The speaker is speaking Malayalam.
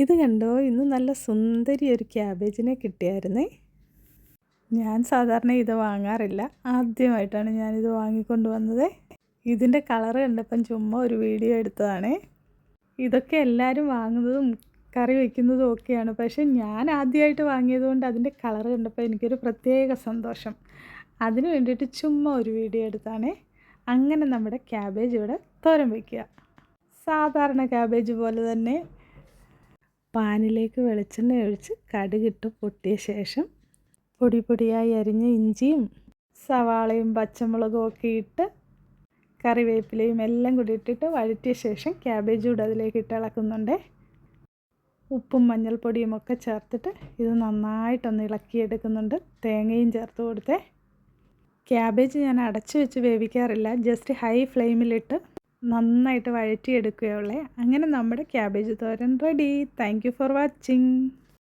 ഇത് കണ്ടോ, ഇന്ന് നല്ല സുന്ദരി ഒരു ക്യാബേജിനെ കിട്ടിയായിരുന്നേ. ഞാൻ സാധാരണ ഇത് വാങ്ങാറില്ല, ആദ്യമായിട്ടാണ് ഞാനിത് വാങ്ങിക്കൊണ്ട് വന്നത്. ഇതിൻ്റെ കളറ് കണ്ടപ്പം ചുമ്മാ ഒരു വീഡിയോ എടുത്തതാണേ. ഇതൊക്കെ എല്ലാവരും വാങ്ങുന്നതും കറി വയ്ക്കുന്നതും ഒക്കെയാണ്, പക്ഷേ ഞാൻ ആദ്യമായിട്ട് വാങ്ങിയതുകൊണ്ട് അതിൻ്റെ കളറ് കണ്ടപ്പോൾ എനിക്കൊരു പ്രത്യേക സന്തോഷം. അതിന് വേണ്ടിയിട്ട് ചുമ്മാ ഒരു വീഡിയോ എടുത്താണേ. അങ്ങനെ നമ്മുടെ ക്യാബേജ് ഇവിടെ തോരൻ വയ്ക്കുക. സാധാരണ ക്യാബേജ് പോലെ തന്നെ പാനിലേക്ക് വെളിച്ചെണ്ണ ഒഴിച്ച് കടുകിട്ട് പൊട്ടിയ ശേഷം പൊടി പൊടിയായി അരിഞ്ഞ ഇഞ്ചിയും സവാളയും പച്ചമുളകും ഒക്കെ ഇട്ട് കറിവേപ്പിലയും എല്ലാം കൂടി ഇട്ടിട്ട് വഴറ്റിയ ശേഷം ക്യാബേജ് കൂടെ അതിലേക്ക് ഇട്ട് ഇളക്കുന്നുണ്ട്. ഉപ്പും മഞ്ഞൾപ്പൊടിയും ഒക്കെ ചേർത്തിട്ട് ഇത് നന്നായിട്ടൊന്ന് ഇളക്കിയെടുക്കുന്നുണ്ട്. തേങ്ങയും ചേർത്ത് കൊടുത്തേ. ക്യാബേജ് ഞാൻ അടച്ചു വെച്ച് വേവിക്കാറില്ല, ജസ്റ്റ് ഹൈ ഫ്ലെയിമിലിട്ട് നന്നായിട്ട് വഴറ്റിയെടുക്കുകയുള്ളേ. അങ്ങനെ നമ്മുടെ cabbage thoran ready. Thank you for watching.